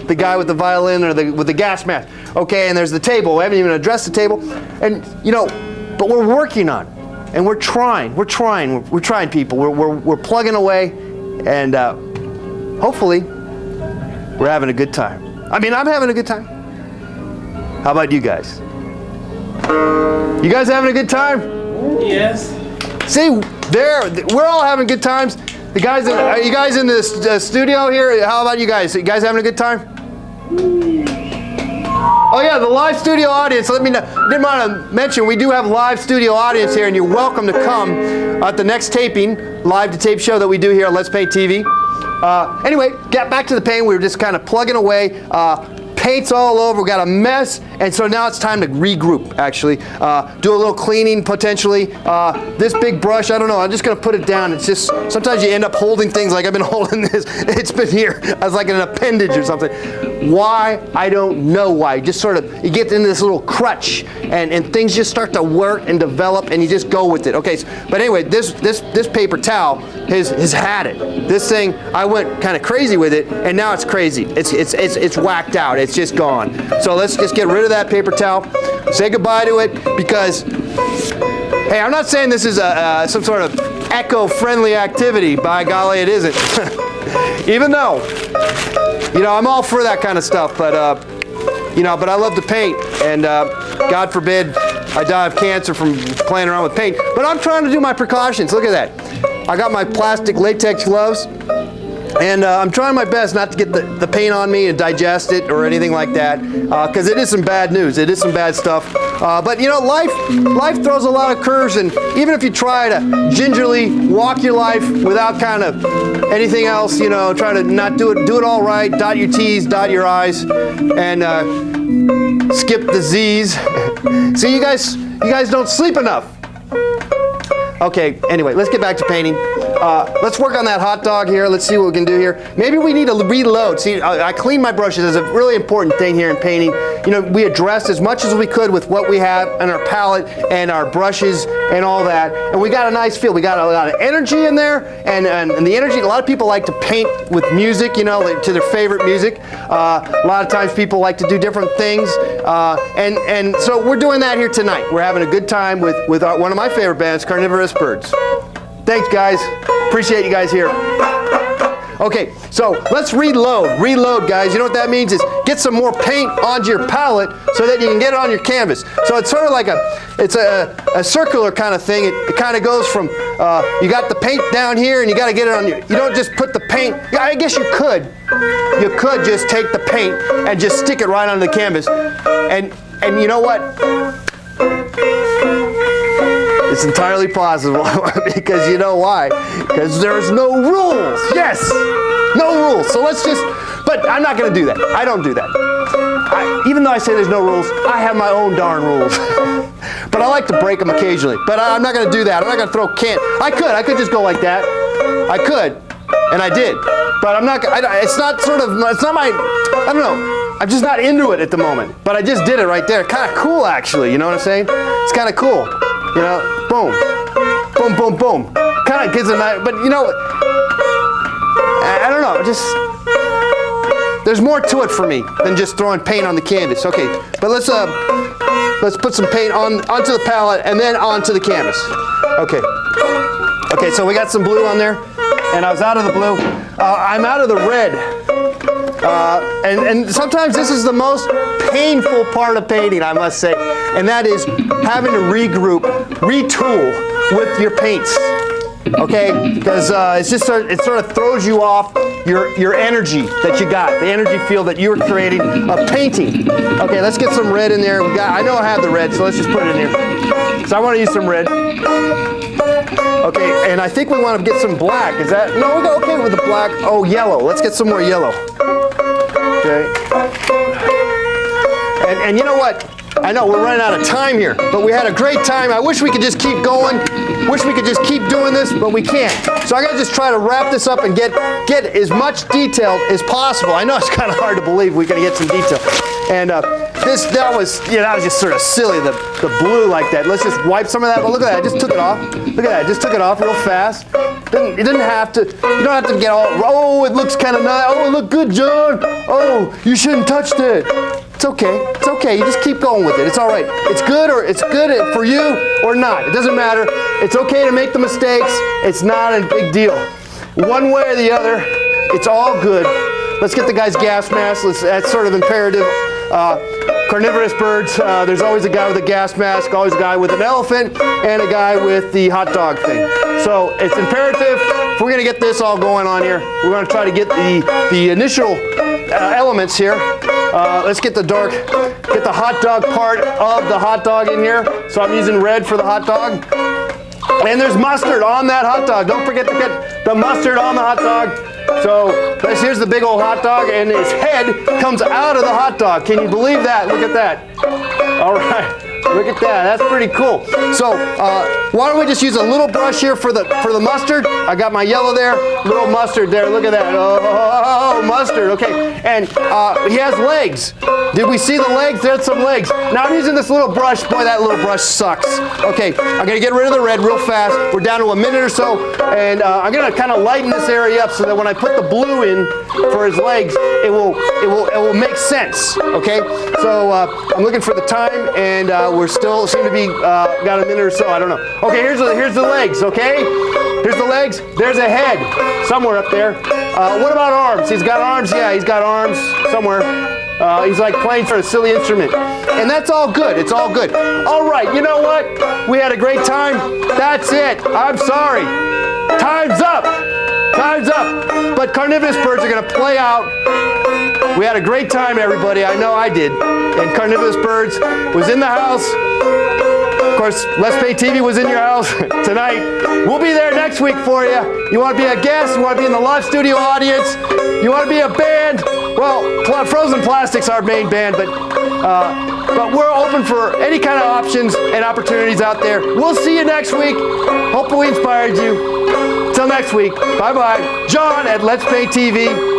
the guy with the violin or with the gas mask. Okay, and there's the table. We haven't even addressed the table. And, you know, but we're working on it. And we're trying, people. We're plugging away, and hopefully we're having a good time. I mean, I'm having a good time. How about you guys? You guys having a good time? Yes. See, we're all having good times. The guys, are you guys in the studio here? How about you guys? You guys having a good time? Oh yeah, the live studio audience. Let me know. Didn't want to mention we do have live studio audience here, and you're welcome to come at the next taping, live to tape show that we do here on Let's Paint TV. Anyway, get back to the paint. We were just kind of plugging away. Paint's all over. We got a mess, and so now it's time to regroup. Actually, do a little cleaning potentially. This big brush, I don't know. I'm just gonna put it down. It's just sometimes you end up holding things like I've been holding this. It's been here as like an appendage or something. Why? I don't know why. Just sort of you get into this little crutch, and things just start to work and develop, and you just go with it. Okay, but anyway, this paper towel has had it. This thing, I went kind of crazy with it, and now it's crazy. It's whacked out. It's just gone. So let's just get rid of that paper towel. Say goodbye to it because, hey, I'm not saying this is some sort of eco-friendly activity. By golly, it isn't. Even though, you know, I'm all for that kind of stuff, but you know, but I love to paint, and God forbid I die of cancer from playing around with paint. But I'm trying to do my precautions. Look at that. I got my plastic latex gloves. And I'm trying my best not to get the paint on me and digest it or anything like that, because it is some bad news. It is some bad stuff. But you know, life throws a lot of curves, and even if you try to gingerly walk your life without kind of anything else, you know, try to not do it all right, dot your T's, dot your I's, and skip the Z's. So you guys don't sleep enough. Okay, anyway, let's get back to painting. Let's work on that hot dog here. Let's see what we can do here. Maybe we need to reload. See, I clean my brushes. It's a really important thing here in painting. You know, we addressed as much as we could with what we have in our palette and our brushes and all that. And we got a nice feel. We got a lot of energy in there. And the energy, a lot of people like to paint with music, you know, to their favorite music. A lot of times people like to do different things. And so we're doing that here tonight. We're having a good time with one of my favorite bands, Carniverous Birds. Thanks, guys. Appreciate you guys here. Okay, so let's reload. Reload, guys. You know what that means is get some more paint onto your palette so that you can get it on your canvas. So it's sort of like a circular kind of thing. It kind of goes from, you got the paint down here and you got to get it on your, you don't just put the paint, I guess you could. You could just take the paint and just stick it right onto the canvas. And you know what? It's entirely possible because you know why? Because there's no rules. Yes, no rules. So let's just, but I'm not going to do that. I don't do that. Even though I say there's no rules, I have my own darn rules. But I like to break them occasionally. But I'm not going to do that. I'm not going to throw I could just go like that. I could, and I did. But I'm not, it's not my, I don't know. I'm just not into it at the moment. But I just did it right there. Kind of cool, actually. You know what I'm saying? It's kind of cool. You know, boom, boom, boom, boom. Kind of gives a nice, but you know, I don't know, just, there's more to it for me than just throwing paint on the canvas. Okay, but let's put some paint onto the palette and then onto the canvas. Okay. Okay, so we got some blue on there, and I was out of the blue. I'm out of the red. And sometimes this is the most painful part of painting, I must say, and that is having to regroup, retool with your paints. Okay, because it sort of throws you off your energy that you got, the energy field that you were creating of painting. Okay, let's get some red in there. I know I have the red, so let's just put it in here. So I want to use some red. Okay, and I think we want to get some black. Is that, no, we're okay with the black. Oh, yellow. Let's get some more yellow. Okay. And you know what? I know we're running out of time here, but we had a great time. I wish we could just keep going. Wish we could just keep doing this, but we can't. So I gotta just try to wrap this up and get as much detail as possible. I know it's kind of hard to believe we're gonna get some detail. And that was just sort of silly, the blue like that. Let's just wipe some of that. But look at that, I just took it off. Look at that, I just took it off real fast. You didn't have to, you don't have to get all, oh, it looks kind of nice. Oh, it looked good, John. Oh, you shouldn't touch that. It's okay, it's okay. You just keep going with it. It's all right. It's good for you or not. It doesn't matter. It's okay to make the mistakes. It's not a big deal. One way or the other, it's all good. Let's get the guy's gas mask. That's sort of imperative. Carniverous Birds, there's always a guy with a gas mask, always a guy with an elephant, and a guy with the hot dog thing. So it's imperative. If we're going to get this all going on here, we're going to try to get the initial elements here. Let's get the hot dog part of the hot dog in here. So I'm using red for the hot dog. And there's mustard on that hot dog. Don't forget to get the mustard on the hot dog. So here's the big old hot dog, and his head comes out of the hot dog. Can you believe that? Look at that. All right, look at that. That's pretty cool. So why don't we just use a little brush here for the mustard? I got my yellow there, little mustard there. Look at that. Oh, mustard. Okay, and he has legs. Did we see the legs? There's some legs. Now I'm using this little brush. Boy, that little brush sucks. Okay, I'm gonna get rid of the red real fast. We're down to a minute or so, and I'm gonna kind of lighten this area up so that when I put the blue in for his legs, it will make sense. Okay, so I'm looking for the time, and we're still seem to be got a minute or so. I don't know. Okay, here's the legs. Okay, here's the legs. There's a head somewhere up there. What about arms? He's got arms. Yeah, he's got arms somewhere. He's like playing for a silly instrument. And that's all good. It's all good. All right, you know what? We had a great time. That's it. I'm sorry. Time's up. Time's up. But Carniverous Birds are going to play out. We had a great time, everybody. I know I did. And Carniverous Birds was in the house. Of course, Let's Pay TV was in your house tonight. We'll be there next week for you. You want to be a guest? You want to be in the live studio audience? You want to be a band? Well, Frozen Plastic's our main band, but we're open for any kind of options and opportunities out there. We'll see you next week. Hope we inspired you. Till next week. Bye-bye. John at Let's Pay TV.